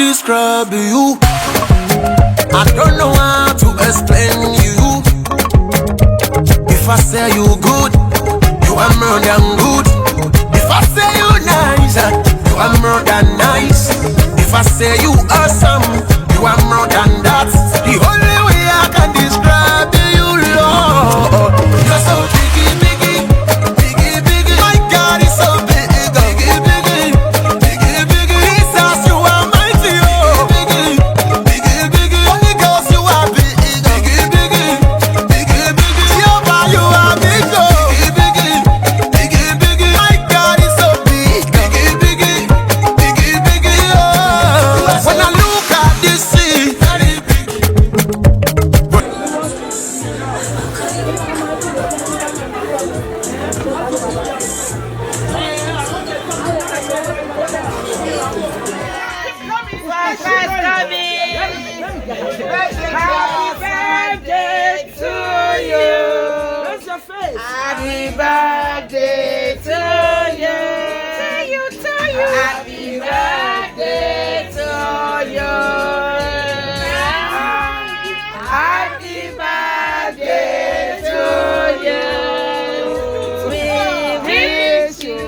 describe you. I don't know how to explain you. If I say you good, you are more than good. If I say you nice, you are more than nice. If I say you awesome, you are more than that. The only way I can describe you, Lord, you're so biggie, biggie, biggie, biggie. My God is so big, biggie, biggie, biggie, biggie. Jesus, you are mighty, oh, biggie, biggie, biggie. Holy Ghost, you are big, biggie, biggie, biggie, biggie. Jehovah, you are big, oh, biggie, biggie, biggie. My God is so big, biggie, biggie, biggie, biggie, oh. When I look at this sea, Happy birthday to you. Happy birthday to you. Happy birthday to you. We wish you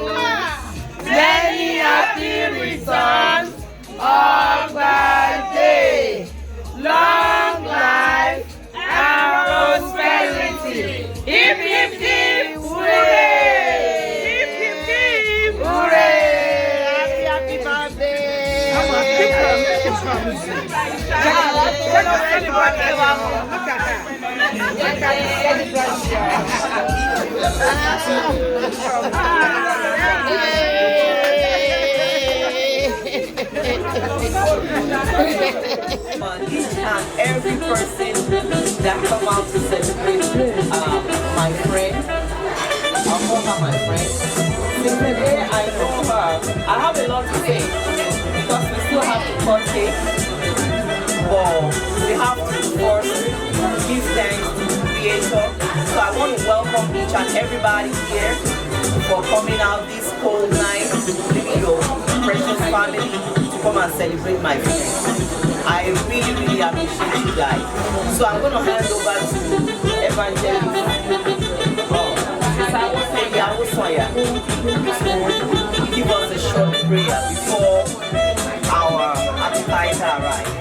many happy returns of birthday, long life and prosperity. Hip hip hip, hooray! Hip hip hip, hooray! Happy birthday! Come on, keep on. Each and every person that come out to celebrate my friend, I'll call her my friend. Since the day I know her, I have a lot to say because we still have to cut cake, but we have to first give thanks to the Creator. So I want to welcome each and everybody here for coming out this cold night, leaving your precious family to come and celebrate my friend. I really, really appreciate you guys. So I'm going to hand over to Evangelist. Give us a short prayer before our appetite arrives.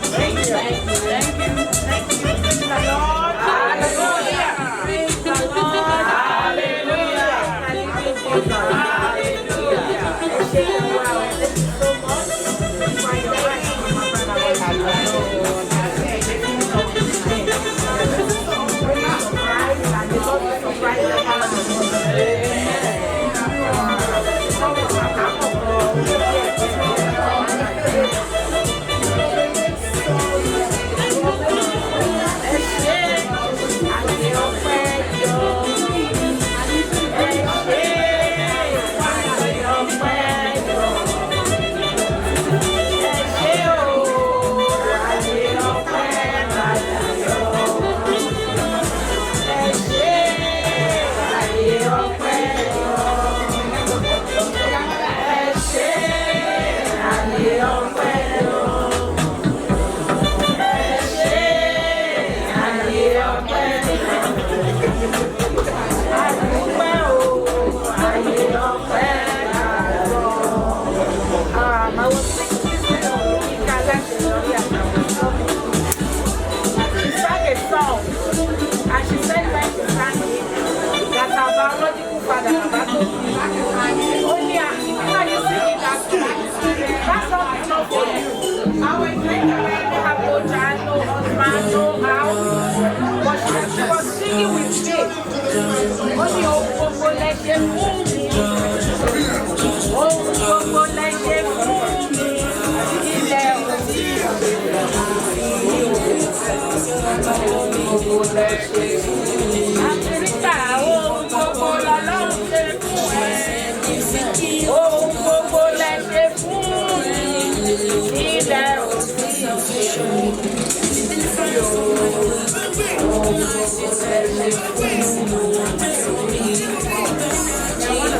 Thank you. Thank you. Thank you. Thank you. Praise the Lord. Hallelujah. Praise the Lord. Hallelujah. Hallelujah.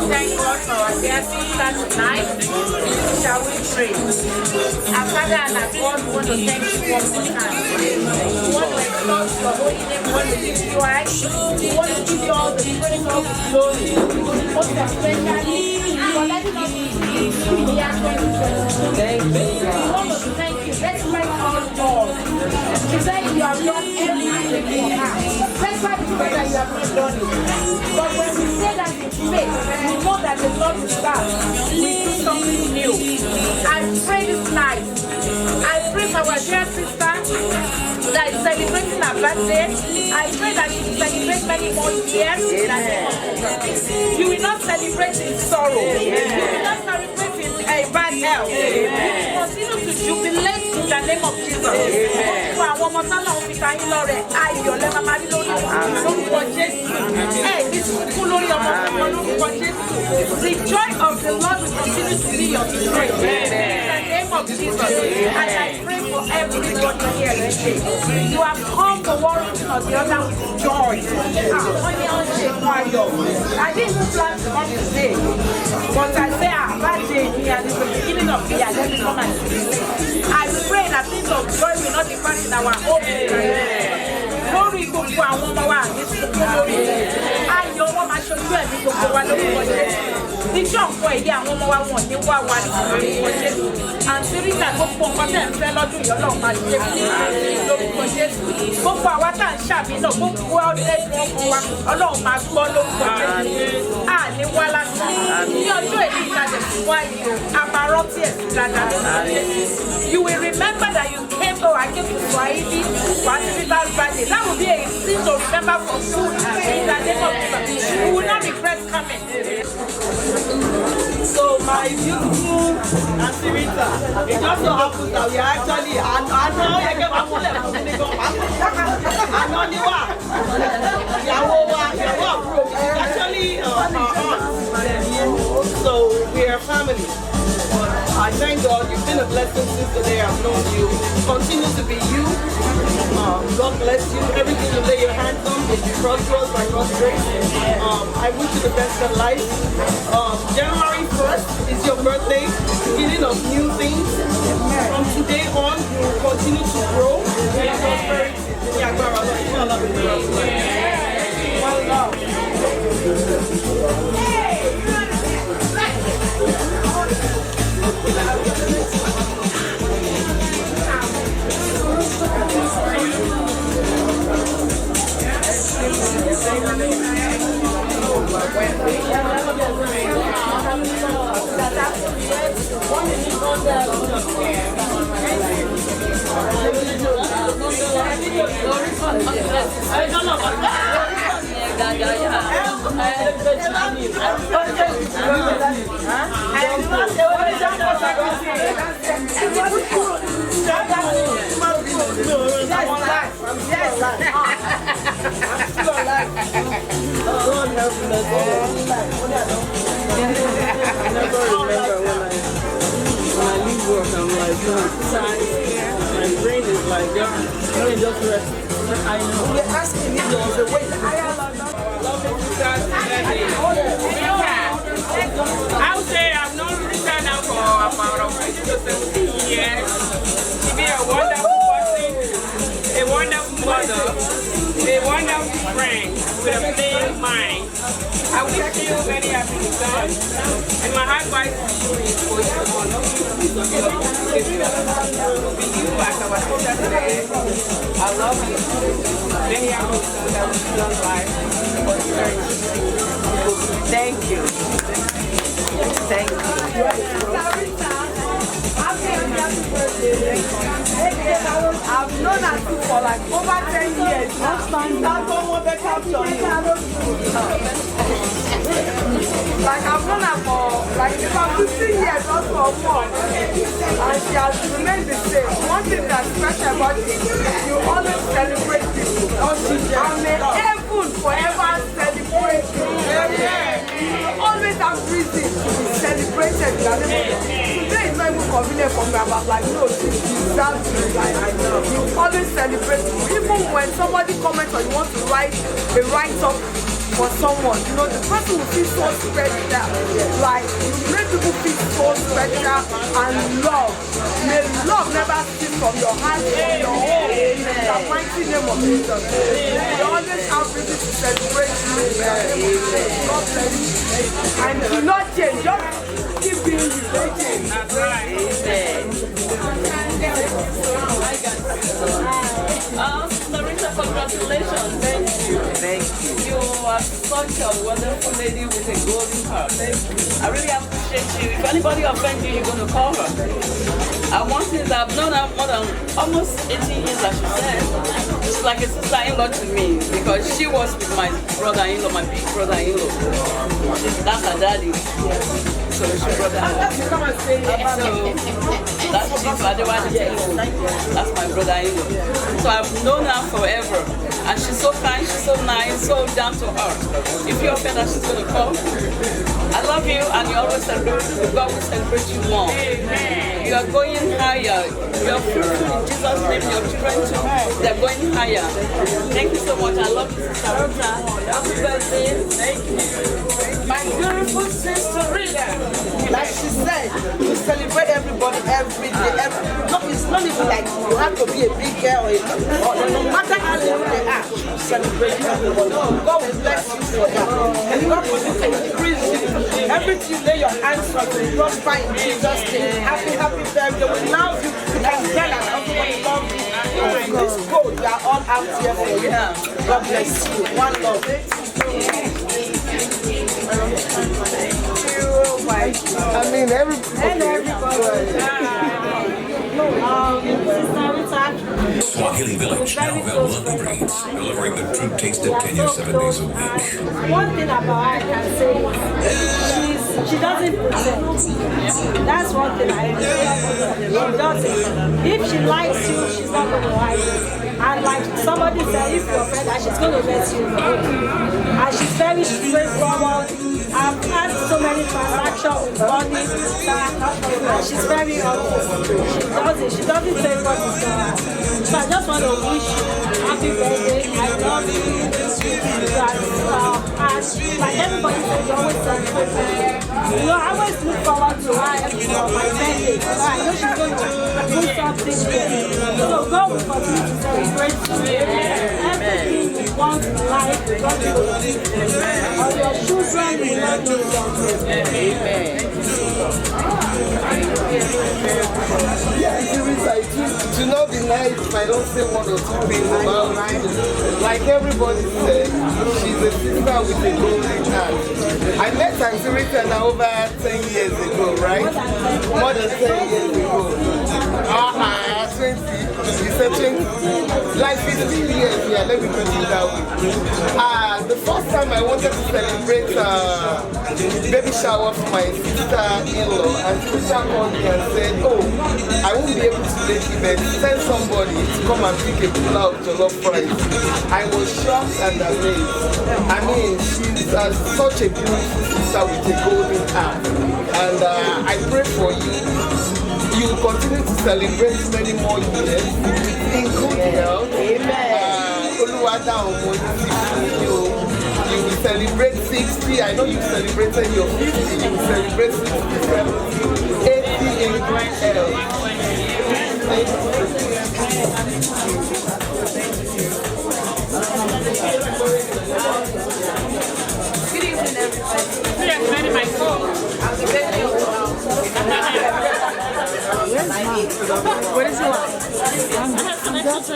Thank God for our dear sister tonight. Shall we pray. Our Father and our God, we want to thank you one more time. We want to exalt your holy name. We want to give you high. We want to give you all the praise, all the glory. Most especially for letting us see the year 2022. We want to thank you. Let's fight our Lord. You say you have done everything for us. Let's fight because that you have not done it. But when we say that in faith, we know that the Lord will start. We do something new. I pray this night. I pray for our dear sister that is celebrating her birthday. I pray that she will celebrate many more years. You will not celebrate in sorrow. You will not celebrate in a bad health. Continue to jubilate in the name of Jesus. For our mother, we can Lord, I your level, my Lord, the joy of the Lord will continue to be your strength. In the name of Jesus, and I pray for everybody here today. You have come to one reason or the other with joy. I didn't plan to come today, but I say, that day here is the beginning of the year. Let me come and see. I pray that things of joy will not depart in our home. Glory gbogbo àwọn ọmọ wa ní sùkúrú lórí ayọ̀ wọn máa ṣojú ẹ̀mí gbogbo wa lórúkọ Jésù níjọ́ nǹkan èdè àwọn ọmọ wa wọn ní wá wa ní lórúkọ Jésù àǹtí Rita gbogbo nǹkan tẹ̀ ń fẹ́ lọ́dún yìí Ọlọ́run máa ṣe fún lórúkọ Jésù gbogbo àwa tá à ń ṣàmì náà gbogbo ẹ̀dùn ọkàn wa Ọlọ́run máa gbọ́ lórúkọ Jésù àní wá lásán ní ọjọ́ èdè ìtajà fún wa yìí a máa rántí ẹ̀sìn dáadáa lórúkọ Jésù. You will remember that you came to Swahili for Rita's birthday. That will be a thing to remember for food in the name of Jesus. You will not regret coming. So my beautiful Auntie Rita, it just so happens that we are actually actually so we are family. I thank God you've been a blessing since the day I've known you. Continue to be you. God bless you. Everything you lay your hands on will be prosperous by God's grace. I wish you the best of life. January 1st is your birthday, beginning of new things. From today on, you will continue to grow in prosperity. One love. When I leave work, I'm like, my brain is like, let me just rest. I know. You're asking me to wait. I would say I've known Rita now for about 15 to 17 years. She's been a wonderful person, a wonderful mother, a wonderful friend with a plain mind. I wish you very happy return, and my advice to you is for you to continue to be you as our sister today. I love you. Very happy to have your life. Thank you. Thank you. I've known her for like over 10 years. Like I've known her for like about 15 years or more. And she has remained the same. One thing that's special about you, you always celebrate people. And may heaven forever celebrate you. You always have reason to be celebrated. Today is not even convenient for me. I'm like, no, she deserves it. Like, you always celebrate people. Even when somebody comments or you want to write a write-up for someone, you know, the person will feel so special. Like, you make people feel so special and love. May love never cease from your heart, from your home. In the mighty name of Jesus. We always have reason to celebrate you. God bless you. And do not change. Just keep being you. Don't change. That's right. Larissa, congratulations. Thank you. You are such a wonderful lady with a golden heart. I really appreciate you. If anybody offends you, you're going to call her. And one thing is I've known her more than almost 18 years, as she said. She's like a sister-in-law to me because she was with my brother-in-law, my big brother-in-law. That's her daddy. So she brought her. So that's Chief Adewale. That's my brother-in-law. So I've known her forever. And she's so kind, she's so nice, so down to earth. If you offend her, she's going to call. I love you, and you always celebrate. God will celebrate you more. You are going higher. You are fruitful in Jesus' name. Your children too, they're going higher. Thank you so much. I love you, Sister Rosa. Happy birthday. Thank you. My beautiful sister Rita. Like she said, you celebrate everybody every day. It's not even like you have to be a big girl or no matter how little they are, you celebrate everybody. God will bless you for that. And God will increase you. Everything you lay your hands on will prosper in Jesus' name. Happy birthday. We love you. You can tell us everybody loves you. This code, we are all out here for you. God bless you. One love. I mean, everybody. Swahili Village, now available breeds, delivering the true taste of Kenya 7 days a week. One thing about her I can say, she doesn't pretend. That's one thing I really She doesn't. If she likes you, she's not going to hide it. And like somebody said, if you're offended, she's going to let you know. And she's very straightforward. I've had so many transactions with money, and she's very honest. She doesn't say what is going on. So I just want to wish you happy birthday. I love you. And like everybody said, you always celebrate me. You know, I always look forward to her for my birthday. So I know she's going to do something good. So God will continue to celebrate you. Everything you want in life, God will do. Or your children will not do something. Amen. To not be nice if I don't say one or two things about her. Like everybody said, she's a sister with a golden heart. I met Auntie Rita now over 10 years ago, right? More than 10 years ago. 20. You said 20? Like 15 years, yeah, let me put it that way. The first time I wanted to celebrate baby shower for my sister-in-law, and Trisha called me and said, oh, I won't be able to make it, but send somebody to come and pick a pull out jollof fries. I was shocked and amazed. I mean, she's such a beautiful sister with a golden heart. And I pray for you. You will continue to celebrate many more years in good health. Amen. You will celebrate 60. I know you celebrated your 50. You will celebrate 60, 70, 80 in good health. Good evening, everybody. Yes, very my phone. I'm the baby of the house. What is it like? I'm just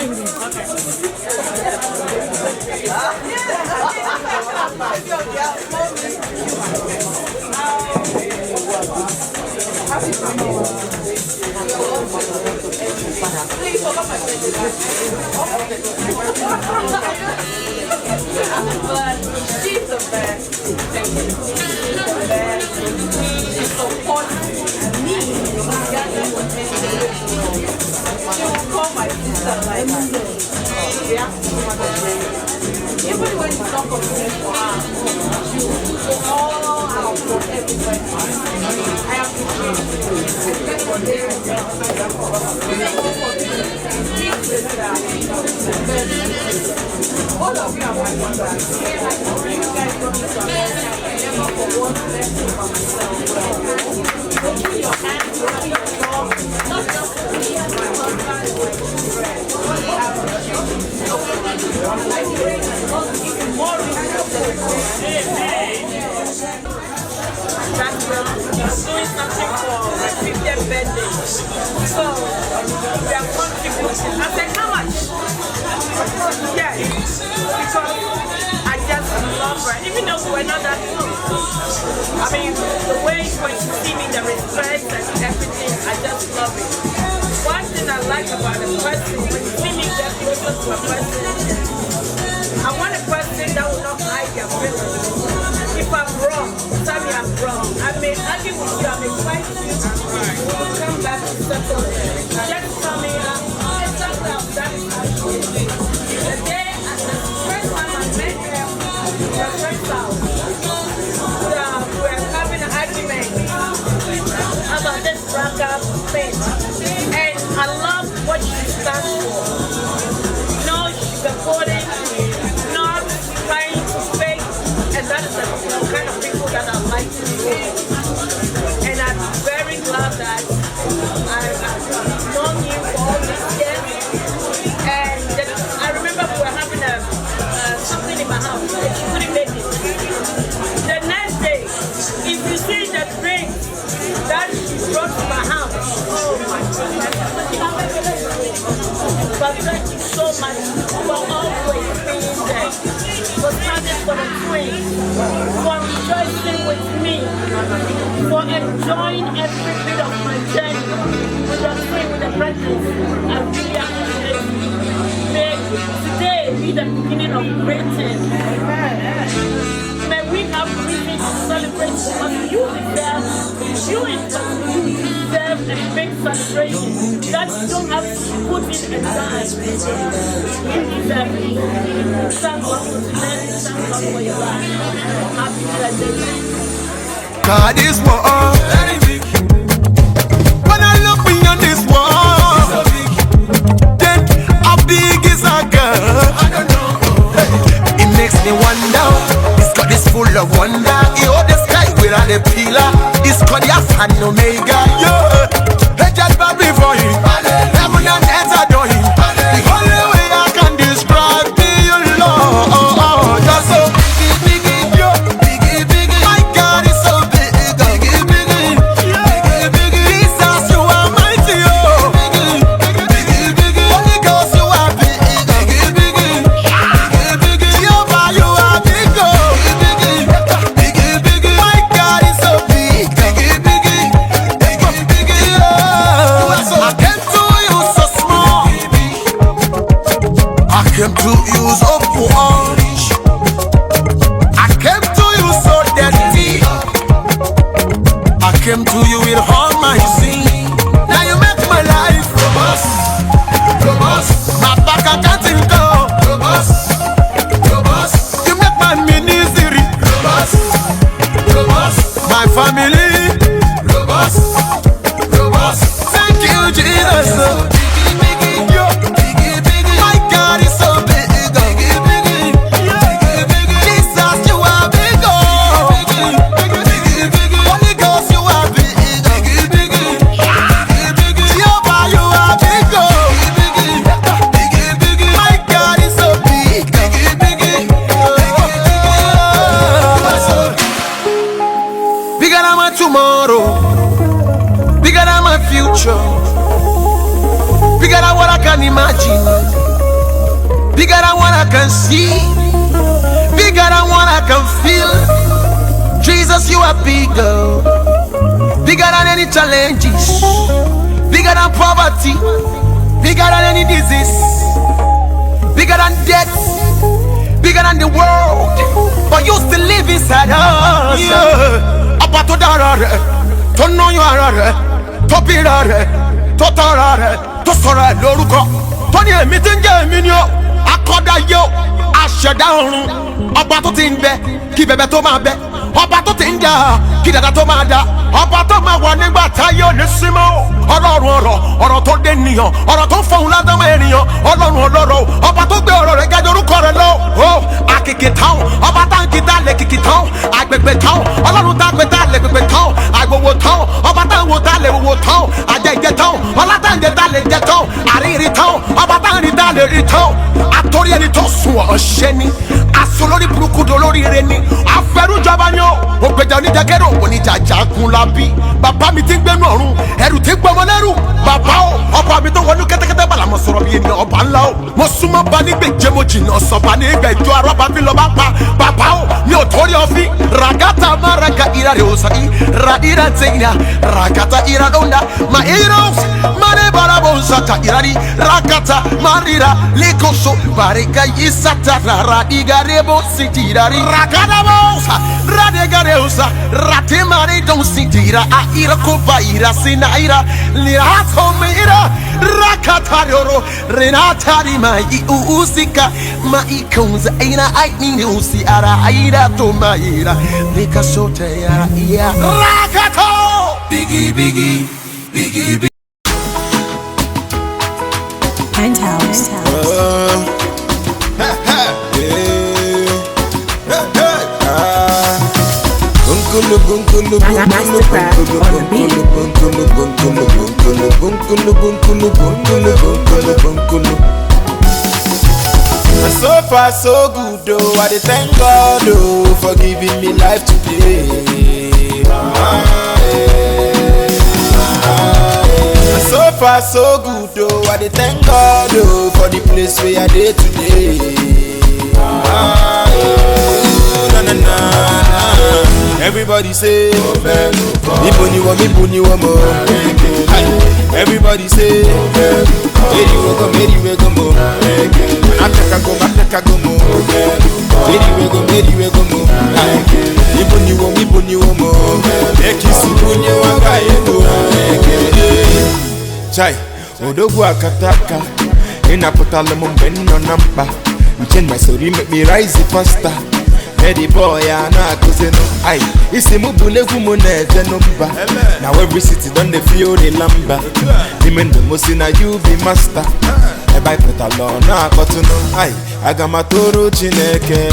But she's the best. She's the best. She supports me. She will call my sister like she has to do even when it's not convenient for her, she will do all out for everybody. I appreciate it. All of you are my mother. Doing something for my 50th birthday. So we are contributing. I said, how much? Yeah, because I just love her. Even though we're not that close. I mean, the way when she see me, the respect and everything, I just love it. One thing I like about a person, when you see me get closer to a person, I want a person that will not hide their feelings. If I'm wrong, tell me I'm wrong. I may argue with you, I may fight with you. We will come back to settle it. Just tell me, exactly how that is how it is. The day, the first time I met her, the first house, we were having an argument about this breakup thing. And I love what she stands for. No sugarcoating, not trying to fake. And that is the kind of people that I like to be. And I'm very glad that I've known you for all these years. And I remember we were having something in my house and she couldn't make it. The next day, if you see the drink that she brought to my house, oh my goodness. But thank you so much for always being there. For standing for the twins, for rejoicing with me, for enjoying every bit of my journey with the twin, with the presence. I really appreciate it. May today be the beginning of great things. May we have reason to celebrate because you deserve a big celebration that you don't have to put in a dime. You deserve it. Thank God for today. Thank God for your life. Happy birthday. God is war. When I look beyond this wall, then how big is our God? I don't know. It makes me wonder. This God is full of wonder. He hold the sky without a pillar. This God is Alpha and Omega. Yeah. Let just bow before him. Heaven and earth adore him. The only way I can describe the Lord. Just so biggie, yo. My God is so big. Jesus, you are mighty, oh. Holy Ghost, you are big. Jehovah, you are big, oh. My God is so big. I came to you so small. I came to you so poor. I came to you so dirty. I came to you with all my sin. Now you make my life robust. My back I can't think of. You make my ministry robust. My family robust. Thank you, Jesus. My God is so big. Jesus, you are big. Holy Ghost, you are big. Jehovah, you are big. My God is so big. Bigger than my tomorrow. Bigger than my future. Bigger than what I can imagine. Bigger than what I can see. Bigger than what I can feel. Jesus, you are bigger. Bigger than any challenges. Bigger than poverty. Bigger than any disease. Bigger than death. Bigger than the world. But you still live inside us. Yeah. Apa to darare. To know you are. To be rare. To torare. To sore lórúkọ. To ní èmi tí ń jẹ́ èmi ni o. Akọ́dá yó. Aṣẹ̀dá ọ̀run. Ọba tó ti ń bẹ. Kí bẹ̀bẹ̀ tó máa bẹ. Ọba tó ti ń jà. Kí dàda tó máa dà. Ọba tó máa wà nígbà táyé ò ní sí mọ́. Ọlọ́run ọ̀rọ̀ tó dé nìyàn. Ọ̀rọ̀ tó ń fọhùn ládàmọ́ ènìyàn. Ọlọ́run ọlọ́rọ̀. Ọba tó gbé ọ̀rọ̀ rẹ̀ ga jù orúkọ rẹ̀ lọ. Ó àkìkì táwọn. Ọba tá ń kí tá lè kìkì táwọn. Àgbègbè táwọn. Ọlọ́run tá gbé tá lè gbẹgbẹ tán àgbòwò tán ọba táwọn wò tá lè wò tán àjẹjẹ tán ọlátàǹjẹ tá lè jẹ tán àríyìnrí tán ọba táwọn rí tá lè rí tán àtòrí ẹni tó sùn ọ̀ṣẹ́ ni aṣọ lórí burúkú dolórí rẹ ni afẹ́rújọba ni ó ògbèjà oníjàkẹ́rò oníjàjà kun la bí bàbá mi ti ń gbẹnu ọ̀run ẹrù ti ń gbọmọ lẹ́rù bàbá o ọba mi tó wọnú kẹ́tẹ́kẹ́tẹ́ bàlá mo sọ̀rọ̀ bí ènìyàn ọba ńlá o mo súnmọ́ ba nígbèjé mo jìnnà sọ̀ba nígbèjọ arọ́ba fi lọ́ba pa bàbá o mi ò torí ọfí ragata má raga ira rẹ̀ òsà yìí ra ira tẹ̀yìnà ragata ira lọ́nà ma ira má ní barabo nsata ira ni ragata má rira lẹ́kọ̀ọ́sọ bàrẹ̀ka yìí sata rara igarebo siti ira ri ragata bọ̀ ọ̀sà radegare ọ̀sà ratemare dọ̀n siti ira a ira kó va ira sina ira lira tọ́mẹ ira rakata yoro renata ri ma i usika ma i kunza ina ai ni usi ara ira to ma ira lika sote ira ia rakato biggie biggie biggie biggie Penthouse. So far so good though, I dey thank God oh for giving me life today. So far so good though, I dey thank God oh for the place where I dey today. Na na na. Everybody say, Iboni wa mo. Everybody say, Meri we go mo. Ateka go mo. Meri we go mo. Iboni wa mo. Ekisi bunye wa ga ego. Chai, odogwu akataka. Inapotala mo mbeno namba. Change my story, make me rise faster. Eddie boy, I know I it's a mubule human number. Now every city done the feel the lumber. Even the most in a you be master. I buy put alone, I got to know. I got my toro chineke.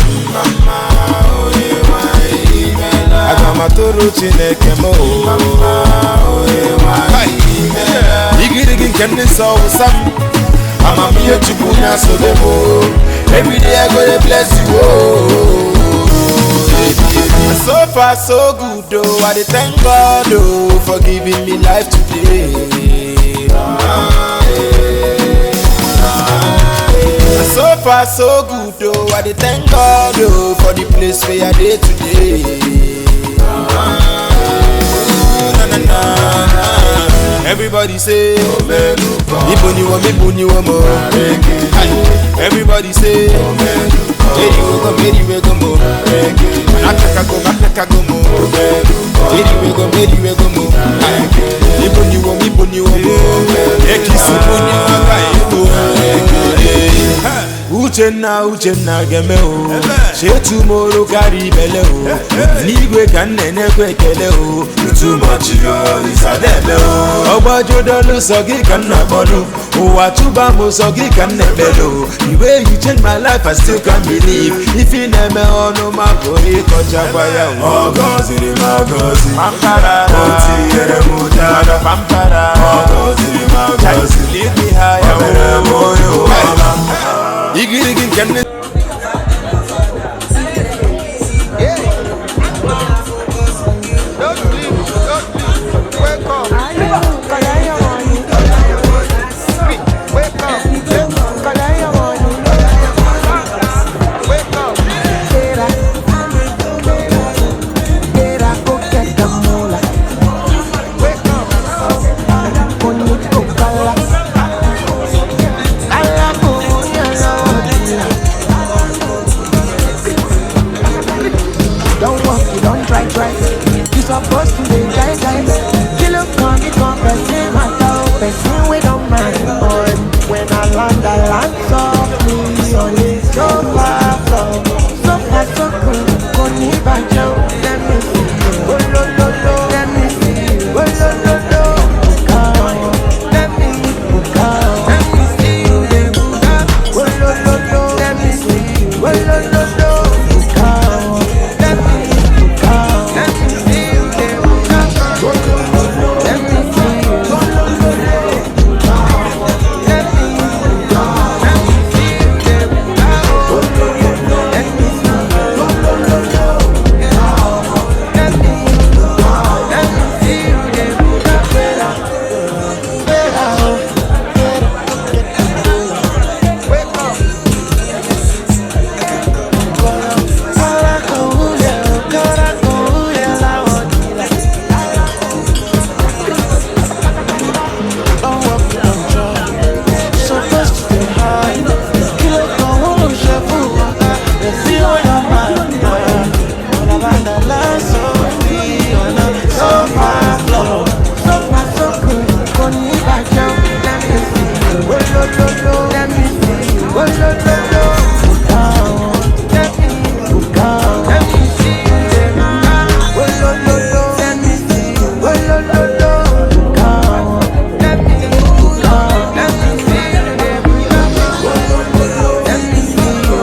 I got my toro chineke mo. Iggy can this all some. I'm a mere chipuna so demo. Every day I go to bless you. So far so good though, I dey thank God oh for giving me life today. So far so good though, I dey thank God oh for the place where I dey today. Na na na. Everybody say, Iboni wa mo. Everybody say, Meri we go mo. Ateka go mo. Meri we go mo. Iboni wa mo. Ekisi bunye wa ga ego. Uchenna geme o. She tomorrow carry bele o. Nigwe kan nene kwekele o. Too much yo is a debe o. Obajo dolo sogi kan na bolu. Owa tuba mo sogi kan nebelo. The way you change my life I still can't believe. If you neme ono makori koja baya o. Ogozi Pampara Oti ere muta Pampara Ogozi leave me high ere moyo Iggy can Let me see you. Let me see you.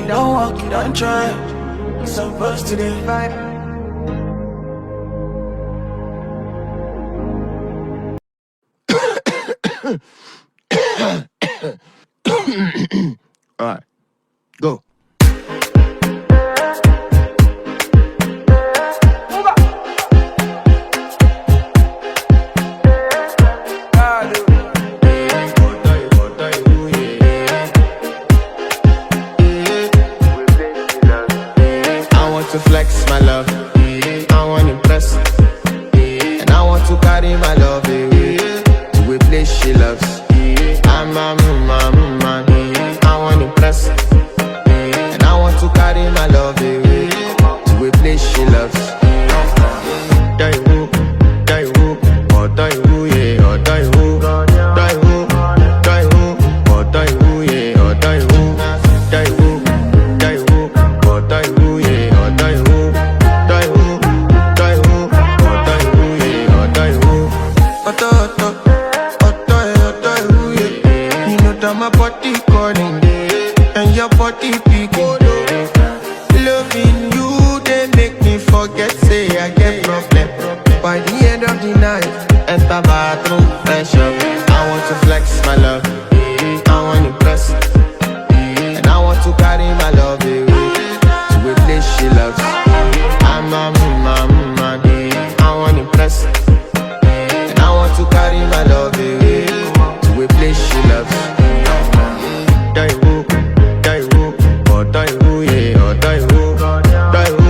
Don't walk, you don't try. You're supposed to divide. All right, go. To flex my love, I want to impress, and I want to carry my love away to a place she loves. I'm a man, I want to impress, and I want to carry my love away to a place she loves. Die who, oh die who, yeah, oh die who, die who, oh die who, yeah, oh die who, die who, oh die who, yeah. My body calling and your body picking. Loving you, they make me forget, say I get problem. By the end of the night, enter bathroom, fresh up. I want to flex my love, I want to impress, and I want to carry my love away to a place she loves. I'm a man, I want to impress, and I want to carry my love away to a place she loves. Die who, oh die who, yeah, oh die who, die who,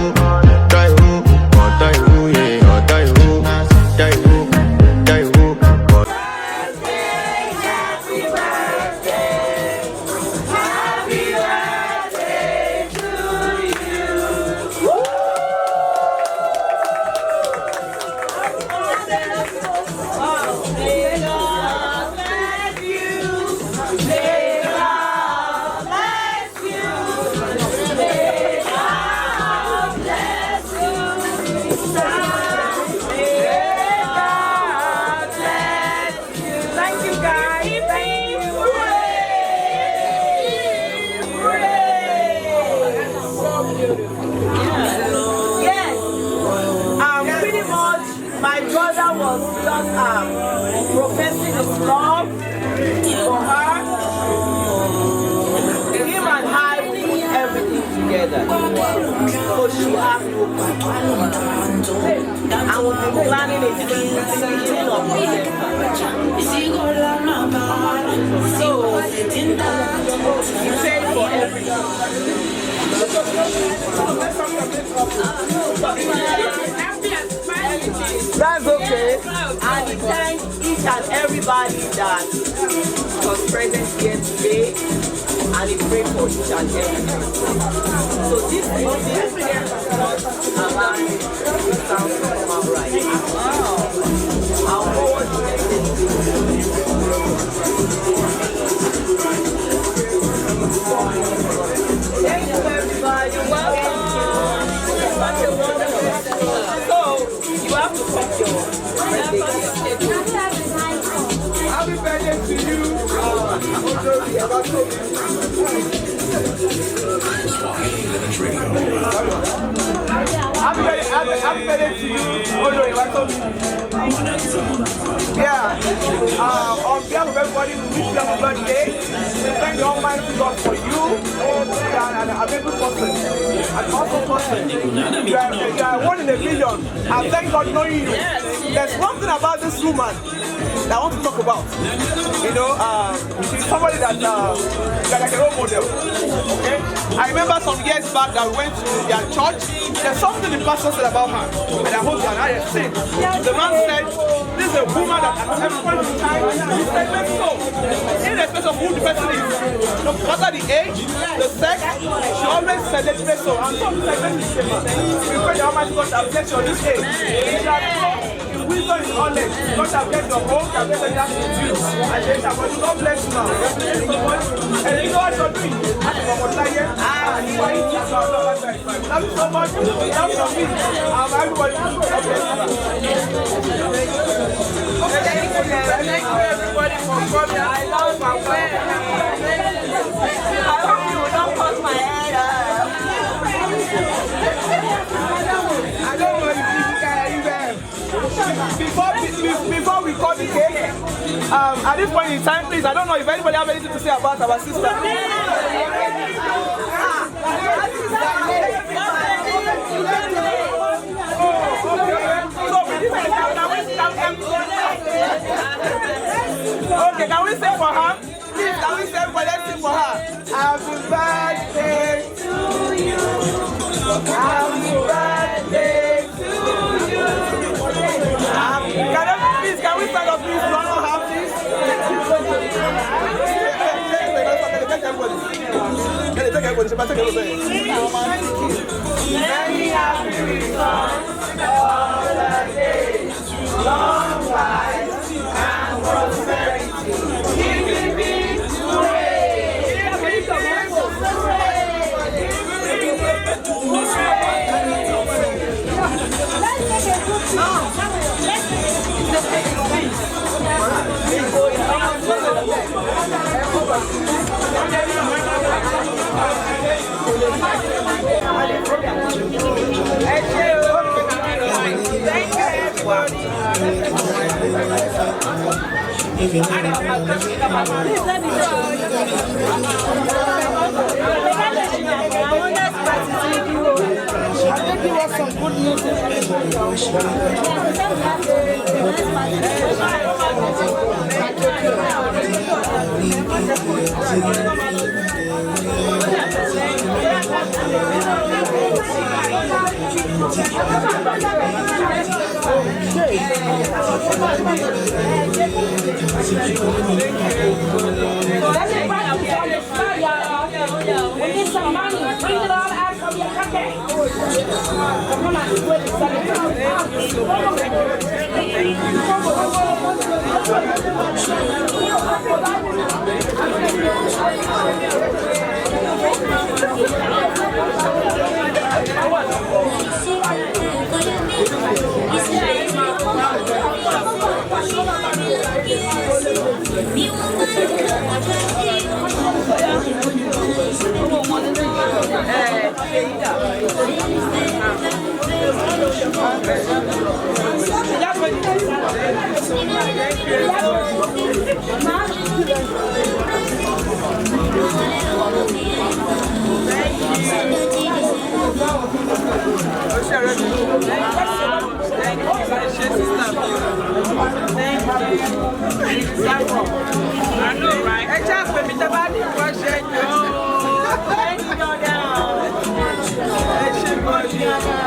oh die who, yeah, oh die who, die who, oh. Happy birthday to you. May God bless you. May God bless you. May God bless you. May God bless you. Thank you, guys. Thank you. Yes. Pretty much, my brother was just professing his love for her. Him and I, we put everything together. So she has to I will be planning a beginning of December. So, he paid for everything. That's okay. And we thank each and everybody that was present here today, and we pray for each and everybody. So this music sounds come right. I'll forward the message. Thank you, everybody. Welcome. Such a wonderful day. So you have to put your happy birthday to you. Swahili Village Radio. Happy birthday to you. Yeah. On behalf of everybody, we wish you a birthday. We thank the Almighty God for you. And a very good person. An awesome person. You are one in a million. I thank God knowing you. There's one thing about this woman that I want to talk about. You know, she's somebody that like a role model. Okay? I remember some years back that we went to their church. There's something the pastor said about her, and I hope you and I have seen. The man said, this is a woman that at every point in time, he said, so, irrespective of who the person is, no matter the age, the sex, she always celebrates so. And some celebrate the same man. We pray the Almighty God to bless you on this age. Wisdom is knowledge. God shall get your home, shall get the dance with you. And they shall God bless you now. And you know what you're doing? Love you so much. Love you me. Everybody. Thank you everybody for coming. I love my friend. I hope you will not cut my head up. I don't want to be there. Before we cut the cake, at this point in time, please, I don't know if anybody have anything to say about our sister. Okay, can we say for her? Please, can we say for let's sing for her? Happy birthday to you. Happy birthday to you. Can we stand up, please? Run on half, please. Many happy returns, all the days, long life and prosperity. Give me some good news. We need some money. Bring it all out from your pocket. Come on, wait a second. I know, right? I just made me the body project.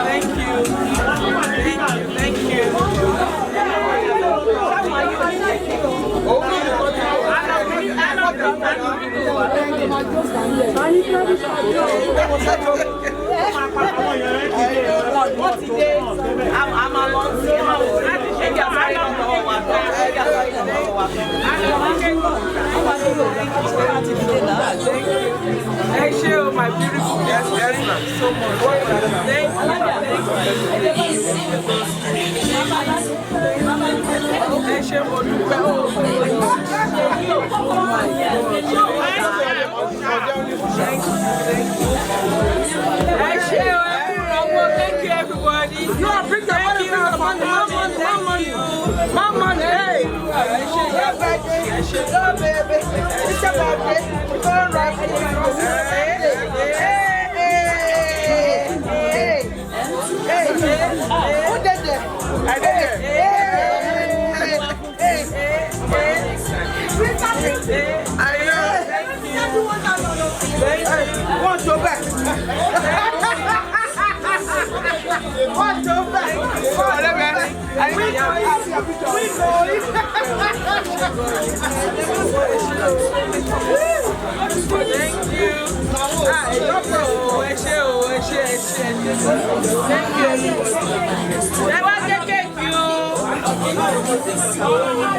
Thank you. Thank Thank you, my beautiful guest, so much. Thank you, everybody. Hey, your birthday. Go, baby. It's your birthday. Go right. Hey. Who did that? I did it. I know. Want to back. Want to back. Thank you.